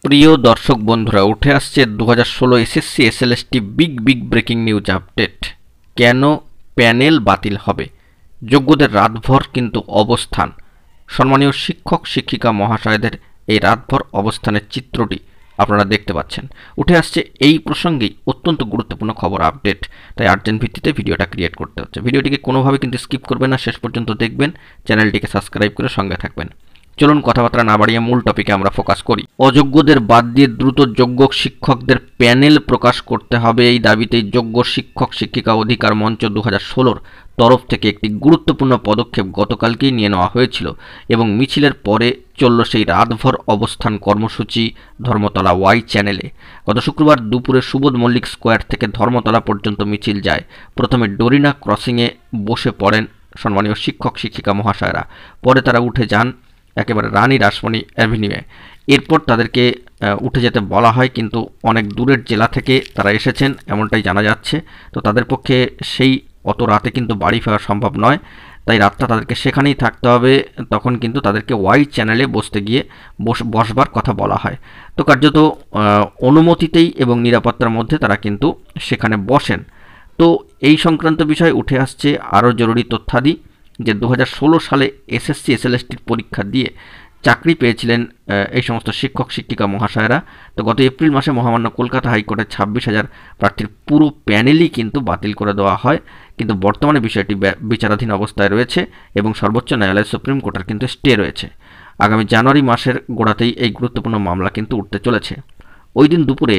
প্রিয় দর্শক বন্ধুরা, উঠে আসছে 2016 SSC SLST big breaking news update. কেন প্যানেল বাতিল হবে? যোগ্যদের রাতভর কিন্তু অবস্থান। সম্মানীয় শিক্ষক শিক্ষিকা মহাশয়দের এই রাতভর অবস্থানের চিত্রটি আপনারা দেখতে পাচ্ছেন। উঠে আসছে এই প্রসঙ্গেই অত্যন্ত গুরুত্বপূর্ণ খবর আপডেট, তাই আর্জেন্ট ভিত্তিতে ভিডিওটা ক্রিয়েট করতে হচ্ছে। ভিডিওটিকে কোনোভাবে কিন্তু স্কিপ করবেন না, শেষ পর্যন্ত দেখবেন, চ্যানেলটিকে সাবস্ক্রাইব করে সঙ্গে থাকবেন। চলুন কথাবার্তা না বাড়িয়ে মূল টপিকে আমরা ফোকাস করি। অযোগ্যদের বাদ দিয়ে দ্রুত যোগ্য শিক্ষকদের প্যানেল প্রকাশ করতে হবে, এই দাবিতেই যোগ্য শিক্ষক শিক্ষিকা অধিকার মঞ্চ 2016 তরফ থেকে একটি গুরুত্বপূর্ণ পদক্ষেপ গতকালকেই নিয়ে নেওয়া হয়েছিল এবং মিছিলের পরে চলল সেই রাতভর অবস্থান কর্মসূচি ধর্মতলা ওয়াই চ্যানেলে। গত শুক্রবার দুপুরে সুবোধ মল্লিক স্কোয়ার থেকে ধর্মতলা পর্যন্ত মিছিল যায়। প্রথমে ডোরিনা ক্রসিংয়ে বসে পড়েন সম্মানীয় শিক্ষক শিক্ষিকা মহাশয়রা, পরে তারা উঠে যান একেবারে রানী রাসমণি অ্যাভিনিউয়ে। এরপর তাদেরকে উঠে যেতে বলা হয়, কিন্তু অনেক দূরের জেলা থেকে তারা এসেছেন এমনটাই জানা যাচ্ছে। তো তাদের পক্ষে সেই অত রাতে কিন্তু বাড়ি ফেরা সম্ভব নয়, তাই রাতটা তাদেরকে সেখানেই থাকতে হবে। তখন কিন্তু তাদেরকে ওয়াই চ্যানেলে বসবার কথা বলা হয়। তো কার্যত অনুমতিতেই এবং নিরাপত্তার মধ্যে তারা কিন্তু সেখানে বসেন। তো এই সংক্রান্ত বিষয় উঠে আসছে আরও জরুরি তথ্যাদি যে 2016 সালে এসএসসি এসএলএসটির পরীক্ষা দিয়ে চাকরি পেয়েছিলেন এই সমস্ত শিক্ষক শিক্ষিকা মহাশয়রা। তো গত এপ্রিল মাসে মহামান্য কলকাতা হাইকোর্টের 26,000 প্রার্থীর পুরো প্যানেলই কিন্তু বাতিল করে দেওয়া হয়, কিন্তু বর্তমানে বিষয়টি বিচারাধীন অবস্থায় রয়েছে এবং সর্বোচ্চ ন্যায়ালয় সুপ্রিম কোর্টের কিন্তু স্টে রয়েছে। আগামী জানুয়ারি মাসের গোড়াতেই এই গুরুত্বপূর্ণ মামলা কিন্তু উঠতে চলেছে। ওই দিন দুপুরে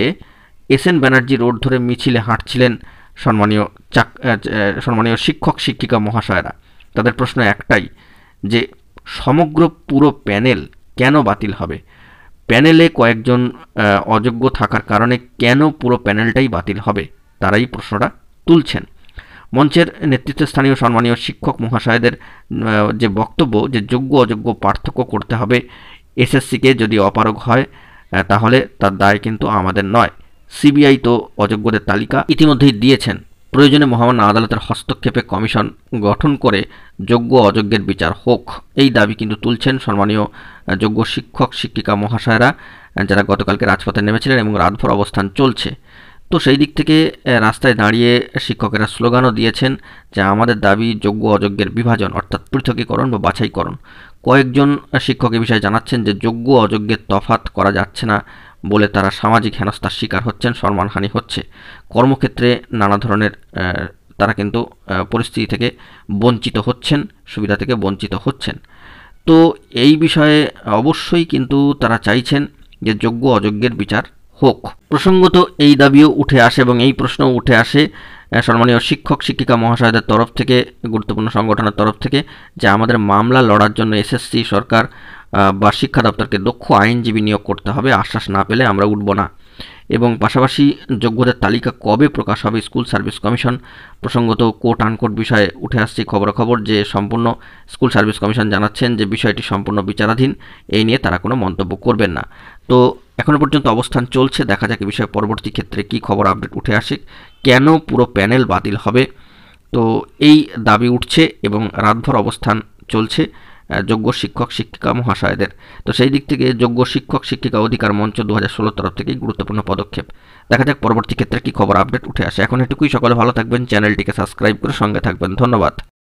এসএন ব্যানার্জি রোড ধরে মিছিলে হাঁটছিলেন সম্মানীয় শিক্ষক শিক্ষিকা মহাশয়রা। তাদের প্রশ্ন একটাই যে সমগ্র পুরো প্যানেল কেন বাতিল হবে? প্যানেলে কয়েকজন অযোগ্য থাকার কারণে কেন পুরো প্যানেলটাই বাতিল হবে? তারাই প্রশ্নটা তুলছেন। মঞ্চের নেতৃত্বে স্থানীয় সম্মানীয় শিক্ষক মহাশয়দের যে বক্তব্য যে যোগ্য অযোগ্য পার্থক্য করতে হবে, এসএসসিকে যদি অপারগ হয় তাহলে তার দায় কিন্তু আমাদের নয়। সিবিআই তো অযোগ্যদের তালিকা ইতিমধ্যেই দিয়েছেন, প্রয়োজনে মহামান্য আদালতের হস্তক্ষেপে কমিশন গঠন করে যোগ্য অযোগ্যের বিচার হোক, এই দাবি কিন্তু তুলছেন সম্মানীয় যোগ্য শিক্ষক শিক্ষিকা মহাশয়রা, যারা গতকালকে রাজপথে নেমেছিলেন এবং রাতভর অবস্থান চলছে। তো সেই দিক থেকে রাস্তায় দাঁড়িয়ে শিক্ষকেরা স্লোগানও দিয়েছেন যে আমাদের দাবি যোগ্য অযোগ্যের বিভাজন, অর্থাৎ পৃথকীকরণ বা বাছাইকরণ। কয়েকজন শিক্ষক এ বিষয়ে জানাচ্ছেন যে যোগ্য অযোগ্যের তফাৎ করা যাচ্ছে না বলে তারা সামাজিক হেনস্থার শিকার হচ্ছেন, সম্মানহানি হচ্ছে। কর্মক্ষেত্রে নানা ধরনের তারা কিন্তু পরিস্থিতি থেকে বঞ্চিত হচ্ছেন, সুবিধা থেকে বঞ্চিত হচ্ছেন। তো এই বিষয়ে অবশ্যই কিন্তু তারা চাইছেন যে যোগ্য অযোগ্যের বিচার হোক। প্রসঙ্গত এই দাবিও উঠে আসে এবং এই প্রশ্নও উঠে আসে সম্মানীয় শিক্ষক শিক্ষিকা মহাশয়দের তরফ থেকে, গুরুত্বপূর্ণ সংগঠনের তরফ থেকে, যে আমাদের মামলা লড়ার জন্য এসএসসি সরকার বা শিক্ষা দপ্তরকে দক্ষ আইনজীবী নিয়োগ করতে হবে, আশ্বাস না পেলে আমরা উঠব না। এবং পাশাপাশি যোগ্যদের তালিকা কবে প্রকাশ হবে স্কুল সার্ভিস কমিশন প্রসঙ্গত কোট আনকোট বিষয়ে উঠে আসছে খবরাখবর যে সম্পূর্ণ স্কুল সার্ভিস কমিশন জানাচ্ছেন যে বিষয়টি সম্পূর্ণ বিচারাধীন, এই নিয়ে তারা কোনো মন্তব্য করবেন না। তো এখনও পর্যন্ত অবস্থান চলছে, দেখা যাক এই বিষয়ে পরবর্তী ক্ষেত্রে কী খবর আপডেট উঠে আসে, কেন পুরো প্যানেল বাতিল হবে। তো এই দাবি উঠছে এবং রাতভর অবস্থান চলছে যোগ্য শিক্ষক শিক্ষিকা মহাশয়দের। তো সেই দিক থেকে যোগ্য শিক্ষক শিক্ষিকা অধিকার মঞ্চ 2016 তরফ থেকেই গুরুত্বপূর্ণ পদক্ষেপ। দেখা যাক পরবর্তী ক্ষেত্রে কী খবর আপডেট উঠে আসে। এখন এটুকুই, সকলে ভালো থাকবেন, চ্যানেলটিকে সাবস্ক্রাইব করে সঙ্গে থাকবেন। ধন্যবাদ।